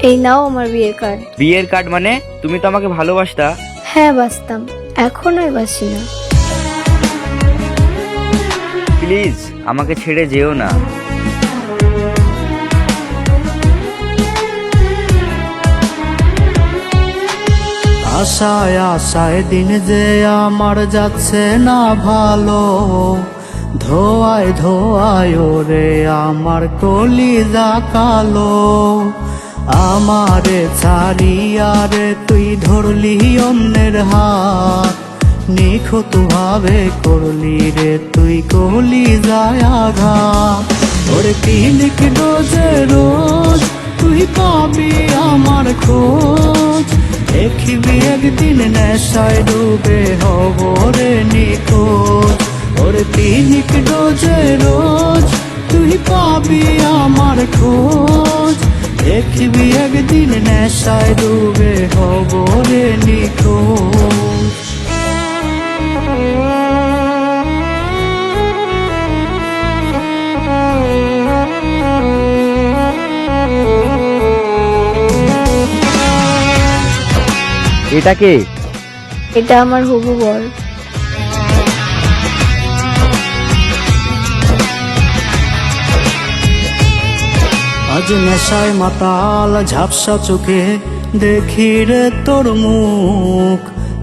এই নাও আমার বিয়ের কার্ড। বিয়ের কার্ড মানে? তুমি তো আমাকে ভালোবাসতা। হ্যাঁ বাসতাম, এখন আর বাসি না। প্লিজ আমাকে ছেড়ে যেও না। আশায় আশায় দিন যে আমার যাচ্ছে না ভালো, ধোয়ায় ধোয়ায় ওরে আমার কলিজা কালো। আমারে ছাড়িয়া রে তুই ধরলি অন্যের হাত, নিখুঁত ভাবে করলি রে তুই কলিজায় আঘাত। ওরে ক্লিনিক রোজে রোজ তুই পাবি আমার খোঁজ, দেখবি একদিন নেশায় ডুবে হব রে নিখোঁজ। ওরে ক্লিনিক রোজে রোজ তুই পাবি আমার খোঁজ, দেখবি একদিন নেশায় ডুবে হব রে নিখোঁজ। এটা কে? এটা আমার হবু বর। আজ নেশায় মাতাল ঝাপসা চোখে দেখি রে তোর মুখ,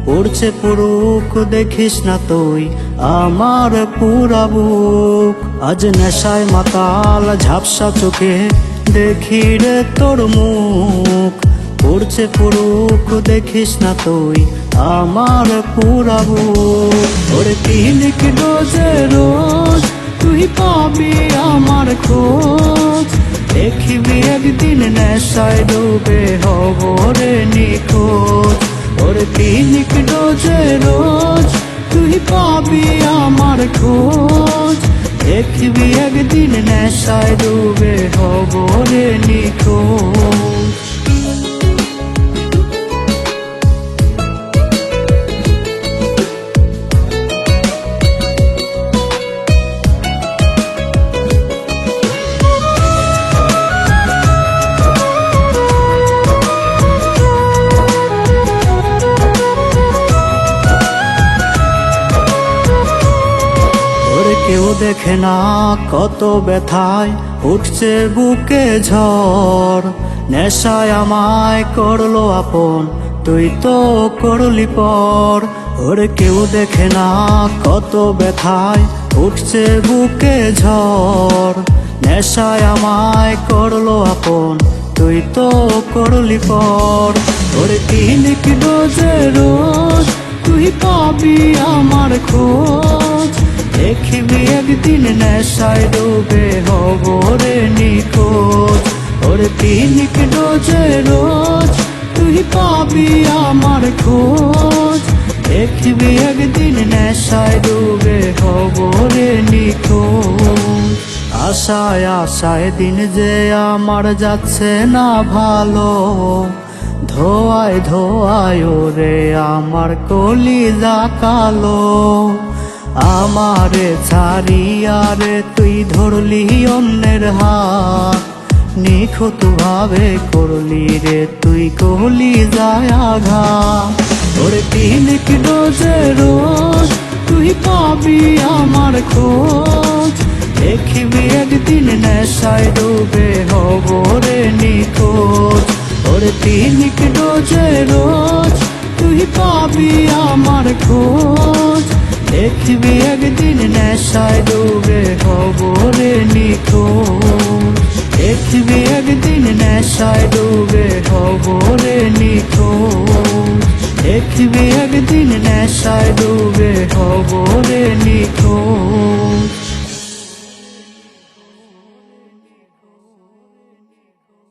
পড়ছে পুরুক দেখিস না তুই আমার পুরা বুক। আজ নেশায় মাতাল ঝাপসা চোখে দেখি রে তোর মুখ, পড়ছে পুরুক দেখিস না তুই আমার পুরা বুক। ওরে ক্লিনিক রোজে রোজ তুই পাবি আমার খোঁজ, দেখবি একদিন নেশায় ডুবে হব রে নিখোঁজ। ওরে ক্লিনিক রোজে রোজ তুই পাবি আমার খোঁজ, দেখবি একদিন নেশায় ডুবে হব রে নিখোঁজ। কেউ দেখে না কত ব্যথায় উঠছে বুকে ঝড়, নেশায় আমায় করলো আপন তুই তো করলি পর। ওরে কেউ দেখে না কত ব্যথায় উঠছে বুকে ঝড়, নেশায় আমায় করলো আপন তুই তো করলি পর। ওরে ক্লিনিক রোজে রোজ তুই পাবি আমার খোঁজ, দেখবি একদিন নেশায় ডুবে হব রে নিখোঁজ। ওরে ক্লিনিক রোজে রোজ তুই পাবি আমার খোঁজ, দেখবি একদিন নেশায় ডুবে হব রে নিখোঁজ। আশায় আশায় দিন যে আমার যাচ্ছে না ভালো, ধোয়ায় ধোয়ায় ওরে আমার কলিজা কালো। আমারে ছাড়িয়া রে তুই ধরলি অন্যের হাত, নিখুঁত ভাবে করলি রে তুই কলিজায় আঘাত। ওরে ক্লিনিক রোজে রোজ তুই পাবি আমার খোঁজ, দেখবি একদিন নেশায় ডুবে হব রে নিখোঁজ। ওরে ক্লিনিক রোজে রোজ তুই পাবি আমার খোঁজ, দেখবি একদিন নেশায় ডুবে হব রে নিখোঁজ। দেখবি একদিন নেশায় ডুবে হব রে নিখোঁজ, দেখবি একদিন নেশায় ডুবে হব রে নিখোঁজ।